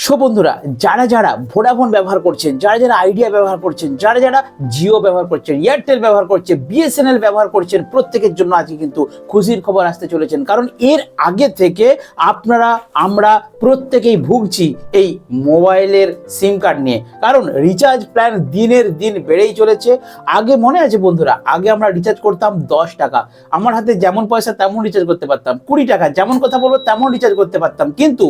So বন্ধুরা, যারা যারা ভোডাফোন ব্যবহার করছেন, যারা যারা আইডিয়া ব্যবহার করছেন, যারা যারা জিও ব্যবহার করছেন, এয়ারটেল ব্যবহার করছেন, বিএসএনএল ব্যবহার করছেন, প্রত্যেকের জন্য আজকে কিন্তু খুশির খবর আসতে চলেছেন। কারণ এর আগে থেকে আমরা প্রত্যেকেই ভুগছি এই মোবাইলের সিম কার্ড নিয়ে। কারণ রিচার্জ প্ল্যান দিনের দিন বেড়েই চলেছে। আগে মনে আছে বন্ধুরা, আগে আমরা রিচার্জ করতাম 10 টাকা, আমার হাতে যেমন পয়সা তেমন রিচার্জ করতে পারতাম, 20 টাকা যেমন কথা বলবো তেমন রিচার্জ করতে পারতাম। কিন্তু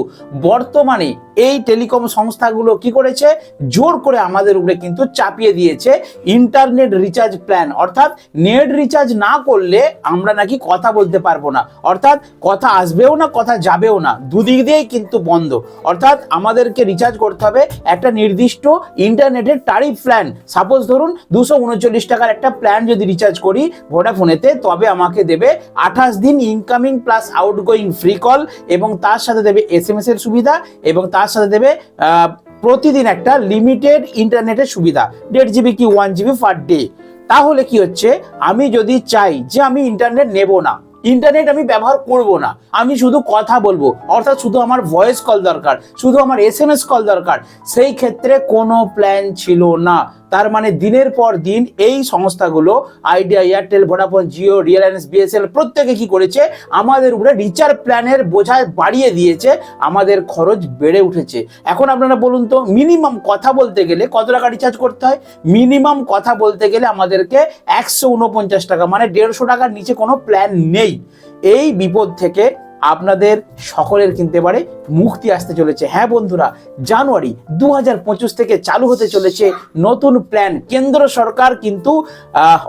বর্তমানে এই টেলিকম সংস্থাগুলো কি করেছে, জোর করে আমাদের উপরে কিন্তু চাপিয়ে দিয়েছে ইন্টারনেট রিচার্জ প্ল্যান। অর্থাৎ নেট রিচার্জ না করলে আমরা নাকি কথা বলতে পারবো না, অর্থাৎ কথা আসবেও না, কথা যাবেও না, দুদিক দিয়েই কিন্তু বন্ধ। অর্থাৎ আমাদেরকে রিচার্জ করতে হবে একটা নির্দিষ্ট ইন্টারনেটের ট্যারিফ প্ল্যান। সাপোজ ধরুন 239 টাকার একটা প্ল্যান যদি রিচার্জ করি ভোডাফোনেতে, তবে আমাকে দেবে 28 দিন incoming plus outgoing free call, এবং তার সাথে দেবে এসএমএস এর সুবিধা, এবং তার সাথে দেবে প্রতিদিন একটা লিমিটেড ইন্টারনেটের সুবিধা, 1.5 GB কি 1 GB পার ডে। তাহলে কি হচ্ছে, আমি যদি চাই যে আমি ইন্টারনেট নেব না, ইন্টারনেট আমি ব্যবহার করব না, আমি শুধু কথা বলবো, অর্থাৎ শুধু আমার ভয়েস কল দরকার, শুধু আমার এসএমএস কল দরকার, সেই ক্ষেত্রে কোনো প্ল্যান ছিল না। তার মানে দিনের পর দিন এই সংস্থাগুলো idea, Airtel, Vodafone, Jio, Reliance, BSNL প্রত্যেকে কি করেছে, আমাদের উপরে রিচার্জ প্ল্যানের বোঝা বাড়িয়ে দিয়েছে, আমাদের খরচ বেড়ে উঠেছে। এখন আপনারা বলুন তো, মিনিমাম কথা বলতে গেলে কত টাকা রিচার্জ করতে হয়? মিনিমাম কথা বলতে গেলে আমাদেরকে 149 টাকা, মানে 150 টাকার নিচে কোনো প্ল্যান নেই। এই বিপদ থেকে আপনাদের সকলের কিন্তু এবারে মুক্তি আসতে চলেছে। হ্যাঁ বন্ধুরা, জানুয়ারি 2025 থেকে চালু হতে চলেছে নতুন প্ল্যান। কেন্দ্র সরকার কিন্তু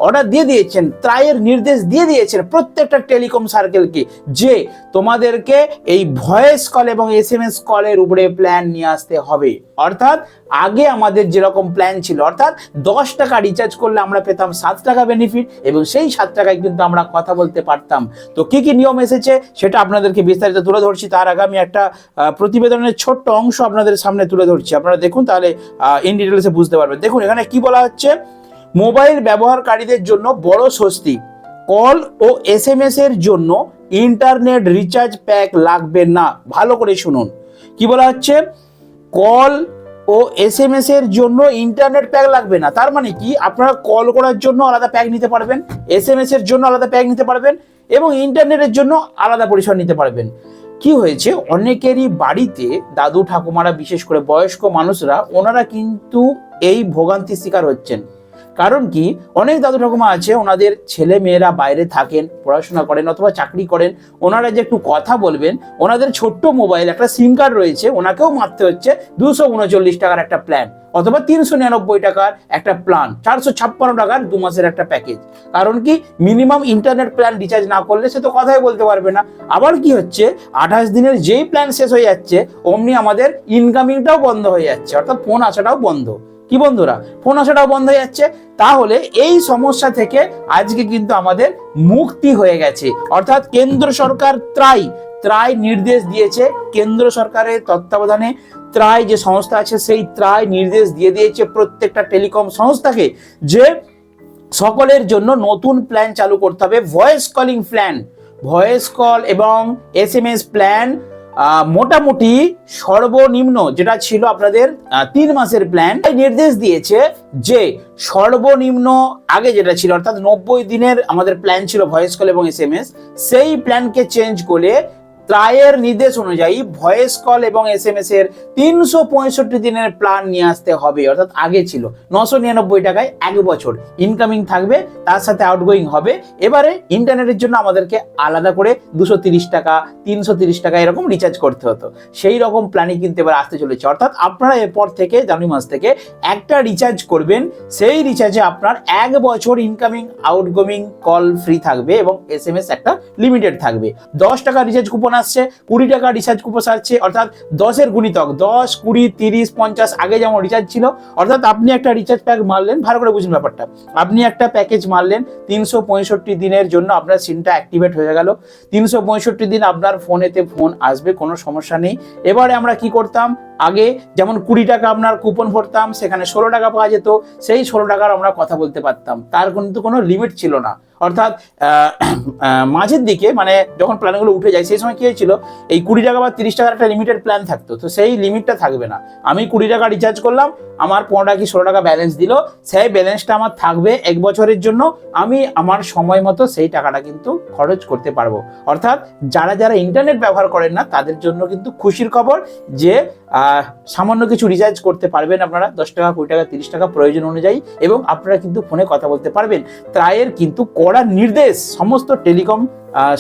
অর্ডার দিয়ে দিয়েছেন, ত্রায়ের নির্দেশ দিয়ে দিয়েছেন প্রত্যেকটা টেলিকম সার্কেলকে, যে তোমাদেরকে এই ভয়েস কল এবং এসএমএস কলের উপরে প্ল্যান নিয়ে আসতে হবে। অর্থাৎ আগে আমাদের যেরকম প্ল্যান ছিল, অর্থাৎ 10 টাকা রিচার্জ করলে আমরা পেতাম 7 টাকা বেনিফিট, এবং সেই 7 টাকায় কিন্তু আমরা কথা বলতে পারতাম। তো কি কি নিয়ম এসেছে সেটা আপনাদেরকে বিস্তারিত তুলে ধরছি। তার আগে আমি একটা প্রতিবেদনের ছোট্ট অংশ আপনাদের সামনে তুলে ধরছি, আপনারা দেখুন, তাহলে ইন ডিটেলসে বুঝতে পারবেন। দেখুন এখানে কি বলা হচ্ছে, মোবাইল ব্যবহারকারীদের জন্য বড় স্বস্তি, কল ও এসএমএস এর জন্য ইন্টারনেট রিচার্জ প্যাক লাগবে না। ভালো করে শুনুন কি বলা হচ্ছে, কল ও এসএমএস এর জন্য ইন্টারনেট প্যাক লাগবে না। তার মানে কি, আপনারা কল করার জন্য আলাদা প্যাক নিতে পারবেন, এসএমএস এর জন্য আলাদা প্যাক নিতে পারবেন, এবং ইন্টারনেটের জন্য আলাদা পরিষেবা নিতে পারবেন। কি হয়েছে, অনেকেরই বাড়িতে দাদু ঠাকুমারা, বিশেষ করে বয়স্ক মানুষরা, ওনারা কিন্তু এই ভোগান্তির শিকার হচ্ছেন। কারণ কি, অনেক দাদু ঠাকুমা আছে, ওনাদের ছেলে মেয়েরা বাইরে থাকেন, পড়াশোনা করেন অথবা চাকরি করেন, ওনারা যে একটু কথা বলবেন, ওনাদের ছোট্ট মোবাইল, একটা সিম কার্ড রয়েছে, ওনাকেও মারতে হচ্ছে 239 টাকার একটা প্ল্যান, অথবা 399 টাকার একটা প্ল্যান, 456 টাকার 2 মাসের একটা প্যাকেজ। কারণ কি, মিনিমাম ইন্টারনেট প্ল্যান রিচার্জ না করলে সে তো কথাই বলতে পারবে না। আবার কি হচ্ছে, 28 দিনের যেই প্ল্যান শেষ হয়ে যাচ্ছে, অমনি আমাদের ইনকামিংটাও বন্ধ হয়ে যাচ্ছে, অর্থাৎ ফোন আসাটাও বন্ধ। কি বন্ধুরা, ফোন আসাটাও বন্ধ হয়ে যাচ্ছে। তাহলে এই সমস্যা থেকে আজকে কিন্তু আমাদের মুক্তি হয়ে গেছে। অর্থাৎ কেন্দ্র সরকার ত্রাই নির্দেশ দিয়েছে, কেন্দ্র সরকারের তত্ত্বাবধানে ত্রাই যে সংস্থা আছে, সেই ত্রাই নির্দেশ দিয়ে দিয়েছে প্রত্যেকটা টেলিকম সংস্থাকে, যে সকলের জন্য নতুন প্ল্যান চালু করতে হবে। Voice calling plan, voice call এবং এসএমএস প্ল্যান মোটামুটি সর্বনিম্ন যেটা ছিল আপনাদের 3 মাসের প্ল্যান, নির্দেশ দিয়েছে যে সর্বনিম্ন আগে যেটা ছিল, অর্থাৎ 90 দিনের আমাদের প্ল্যান ছিল ভয়েস কল এবং এসএমএস, সেই প্ল্যানকে চেঞ্জ করে ত্রায়ের নির্দেশ অনুযায়ী ভয়েস কল এবং এসএমএস এর 365 দিনের প্ল্যান নিয়ে আসতে হবে। অর্থাৎ আগে ছিল 999 টাকায় 1 বছর ইনকামিং থাকবে, তার সাথে আউটগোয়িং হবে। এবারে ইন্টারনেটের জন্য আমাদেরকে আলাদা করে 230 টাকা, 330 টাকা এরকম রিচার্জ করতে হতো। সেই রকম প্ল্যানই কিন্তু এবার আসতে চলেছে। অর্থাৎ আপনারা এরপর থেকে জানুয়ারি মাস থেকে একটা রিচার্জ করবেন, সেই রিচার্জে আপনার 1 বছর ইনকামিং আউটগোয়িং কল ফ্রি থাকবে, এবং এসএমএস একটা লিমিটেড থাকবে। 10 টাকা রিচার্জ কুপন আসছে, 20 টাকা রিচার্জ কুপন আসছে, অর্থাৎ 10-এর গুণিতক 10, 20, 30, 50 আগে যেমন রিচার্জ ছিল। অর্থাৎ আপনি একটা রিচার্জ প্যাক মারলেন, ভালো করে বুঝুন ব্যাপারটা, আপনি একটা প্যাকেজ মারলেন, 365 দিনের জন্য আপনার সিমটা অ্যাক্টিভেট হয়ে গেল। 365 দিন আপনার ফোনেতে ফোন আসবে, কোনো সমস্যা নেই। এবারে আমরা কি করতাম, আগে যেমন 20 টাকা আপনার কুপন ভরতাম, সেখানে 16 টাকা পাওয়া যেত, সেই 16 টাকার আমরা কথা বলতে পারতাম, তার কিন্তু কোনো লিমিট ছিল না। অর্থাৎ মাঝের দিকে মানে যখন প্ল্যানগুলো উঠে যায় সেই সময় কি হয়েছিল, এই 20 টাকা বা 30 টাকার একটা লিমিটেড প্ল্যান থাকতো, তো সেই লিমিটটা থাকবে না। আমি 20 টাকা রিচার্জ করলাম, আমার 15 টাকা কি 16 টাকা ব্যালেন্স দিল, সেই ব্যালেন্সটা আমার থাকবে 1 বছরের জন্য, আমি আমার সময় মতো সেই টাকাটা কিন্তু খরচ করতে পারবো। অর্থাৎ যারা যারা ইন্টারনেট ব্যবহার করেন না তাদের জন্য কিন্তু খুশির খবর যে সামান্য কিছু রিচার্জ করতে পারবেন আপনারা, 10 টাকা 20 টাকা 30 টাকা প্রয়োজন অনুযায়ী, এবং আপনারা কিন্তু ফোনে কথা বলতে পারবেন। ট্রাইয়ের কিন্তু কড়া নির্দেশ সমস্ত টেলিকম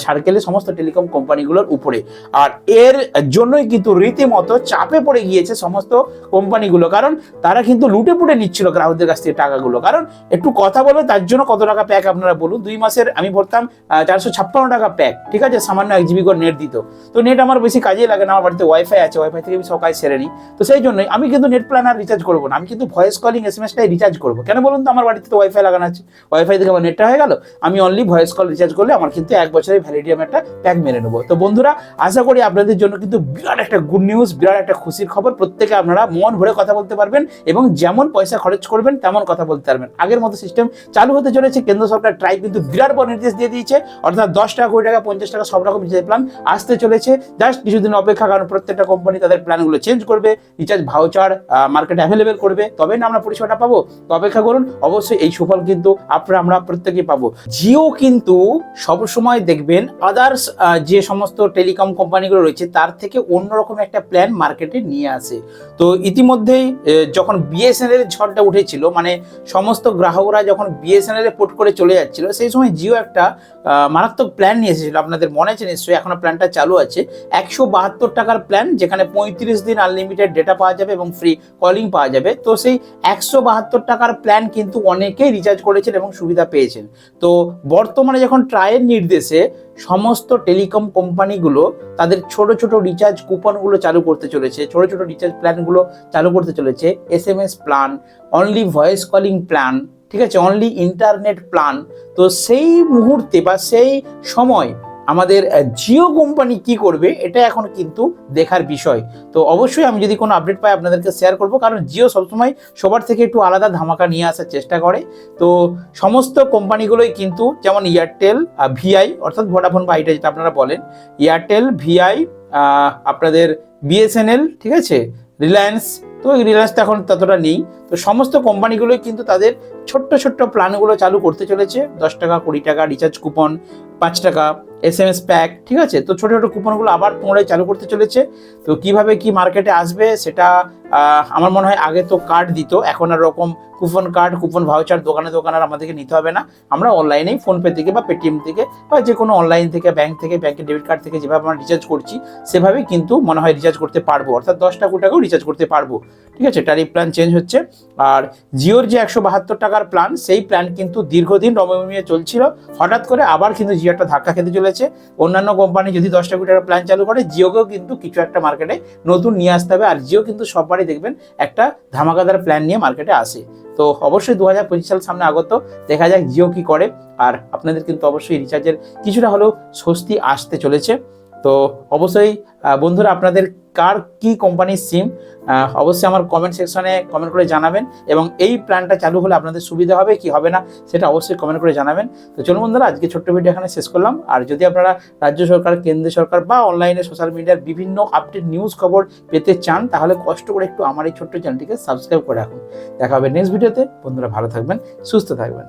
সার্কেলে, সমস্ত টেলিকম কোম্পানিগুলোর উপরে, আর এর জন্যই কিন্তু রীতিমতো চাপে পড়ে গিয়েছে সমস্ত কোম্পানিগুলো, কারণ তারা কিন্তু লুটে পুটে নিচ্ছিল গ্রাহকদের কাছ থেকে টাকাগুলো। কারণ একটু কথা বলে তার জন্য কত টাকা প্যাক আপনারা বলুন, 2 মাসের আমি ভরতাম 456 টাকা প্যাক, ঠিক আছে, সামান্য 1 জিবি করে নেট দিত। তো নেট আমার বেশি কাজেই লাগে না, আমার বাড়িতে ওয়াইফাই আছে, ওয়াইফাই থেকে আমি সব কাজ সেরে নিই। তো সেই জন্যই আমি কিন্তু নেট প্ল্যান আর রিচার্জ করবো না, আমি কিন্তু ভয়েস কলিং SMS-টাই রিচার্জ করবো। কেন বলুন তো, আমার বাড়িতে তো ওয়াইফাই লাগানো আছে, ওয়াইফাই থেকে আমার নেটটা হয়ে গেল, আমি অনলি ভয়েস কল রিচার্জ করলে আমার কিন্তু 1 বছরের ভ্যালিডিটি আমি একটা প্যাক মেরে নেবো। তো বন্ধুরা, আশা করি আপনাদের জন্য কিন্তু বিরাট একটা গুড নিউজ, বিরাট একটা খুশির খবর। প্রত্যেকে আপনারা মন ভরে কথা বলতে পারবেন এবং যেমন পয়সা খরচ করবেন তেমন কথা বলতে পারবেন। আগের মতো সিস্টেম চালু হতে চলেছে। কেন্দ্র সরকার ট্রাই কিন্তু বিরাট বড় নির্দেশ দিয়ে দিয়েছে, অর্থাৎ 10 টাকা 20 টাকা 50 টাকা সব রকম রিচার্জ প্ল্যান আসতে চলেছে। জাস্ট কিছুদিন অপেক্ষা, কারণ প্রত্যেকটা কোম্পানি তাদের প্ল্যানগুলো চেঞ্জ করবে, রিচার্জ ভাউচার মার্কেটে অ্যাভেলেবেল করবে, তবে না আমরা পরিষেবাটা পাবো। তো অপেক্ষা করুন, অবশ্যই এই সুফল কিন্তু আমরা প্রত্যেকেই পাবো। জিও কিন্তু সবসময় দেখবেন আদার্স যে সমস্ত টেলিকম কোম্পানিগুলো রয়েছে তার থেকে অন্যরকম একটা প্ল্যান মার্কেটে নিয়ে আসে। তো ইতিমধ্যেই যখন বিএসএনএল এর ঝড়টা উঠেছিল, মানে সমস্ত গ্রাহকরা যখন বিএসএনএল এ পোর্ট করে চলে যাচ্ছিল, সেই সময় জিও একটা মারাত্মক প্ল্যান নিয়ে এসেছিল। আপনাদের মনে আছে নিশ্চয়ই, এখনো প্ল্যানটা চালু আছে। 172 টাকার প্ল্যান, যেখানে 35 দিন আনলিমিটেড ডেটা পাওয়া যাবে এবং ফ্রি কলিং পাওয়া যাবে। তো সেই 172 টাকার প্ল্যান কিন্তু অনেকেই রিচার্জ করেছেন এবং সুবিধা পেয়েছেন। তো বর্তমানে যখন ট্রায়ের নির্দেশে সমস্ত টেলিকম কোম্পানিগুলো তাদের ছোট ছোট রিচার্জ কুপনগুলো চালু করতে চলেছে, ছোট ছোট রিচার্জ প্ল্যানগুলো চালু করতে চলেছে, SMS plan, only voice calling plan, ঠিক আছে, অনলি ইন্টারনেট প্ল্যান। তো সেই মুহূর্তে বা সেই সময় আমাদের জিও কোম্পানি কি করবে, এটা এখন কিন্তু দেখার বিষয়। তো অবশ্যই আমি যদি কোনো আপডেট পাই আপনাদেরকে শেয়ার করব, কারণ জিও সবসময় সবার থেকে একটু আলাদা ধামাকা নিয়ে আসার চেষ্টা করে। তো সমস্ত কোম্পানিগুলোই কিন্তু, যেমন এয়ারটেল, ভিআই অর্থাৎ ভোডাফোন বা আইডিয়া যেটা আপনারা বলেন, এয়ারটেল, ভিআই, আপনাদের বিএসএনএল, ঠিক আছে, রিলায়েন্স, তো রিলায়েন্স তো এখন ততটা নেই। তো সমস্ত কোম্পানিগুলোই কিন্তু তাদের ছোট্ট ছোট্ট প্ল্যানগুলো চালু করতে চলেছে। 10 টাকা 20 টাকা রিচার্জ কুপন, 5 টাকা SMS প্যাক, ঠিক আছে। তো ছোটো ছোটো কুপনগুলো আবার পুনরায় চালু করতে চলেছে। তো কিভাবে কি মার্কেটে আসবে সেটা আমার মনে হয়, আগে তো কার্ড দিত, এখন আর রকম কুপন কার্ড, কুপন ভাউচার দোকানে আর আমাদেরকে নিতে হবে না। আমরা অনলাইনেই ফোনপে থেকে বা পেটিএম থেকে বা যে কোনো অনলাইন থেকে, ব্যাংকের ডেবিট কার্ড থেকে যেভাবে আমরা রিচার্জ করছি সেভাবেই কিন্তু মনে হয় রিচার্জ করতে পারবো, অর্থাৎ 10 টাকা 20 টাকাও রিচার্জ করতে পারবো, ঠিক আছে। ট্যারিফ প্ল্যান চেঞ্জ হচ্ছে। আর জিওর যে 172 টাকার প্ল্যান, সেই প্ল্যান কিন্তু দীর্ঘদিন রমরমিয়ে চলছিল, হঠাৎ করে আবার কিন্তু জিও একটা ধাক্কা খেতে চলেছে। অন্যান্য কোম্পানি যদি 10 টাকা 20 টাকার প্ল্যান চালু করে, জিওকেও কিন্তু কিছু একটা মার্কেটে নতুন নিয়ে আসতে হবে। আর জিও কিন্তু সববারই দেখবেন একটা ধামাকাদার প্ল্যান নিয়ে মার্কেটে আসে। তো অবশ্যই 2025 সাল সামনে আগত, দেখা যাক জিও কি করে। আর আপনাদের কিন্তু অবশ্যই রিচার্জের কিছুটা হলেও স্বস্তি আসতে চলেছে। তো অবশ্যই বন্ধুরা, আপনাদের কার কি কোম্পানির সিম অবশ্যই আমার কমেন্ট সেকশনে কমেন্ট করে জানাবেন, এবং এই প্ল্যানটা চালু হলে আপনাদের সুবিধা হবে কি হবে না সেটা অবশ্যই কমেন্ট করে জানাবেন। তো চলুন বন্ধুরা, আজকে ছোট্ট ভিডিও এখানে শেষ করলাম। আর যদি আপনারা রাজ্য সরকার, কেন্দ্র সরকার বা অনলাইনে সোশ্যাল মিডিয়ার বিভিন্ন আপডেট নিউজ খবর পেতে চান, তাহলে কষ্ট করে একটু আমার এই ছোট্ট চ্যানেলটিকে সাবস্ক্রাইব করে রাখুন। দেখা হবে নেক্সট ভিডিওতে। বন্ধুরা ভালো থাকবেন, সুস্থ থাকবেন।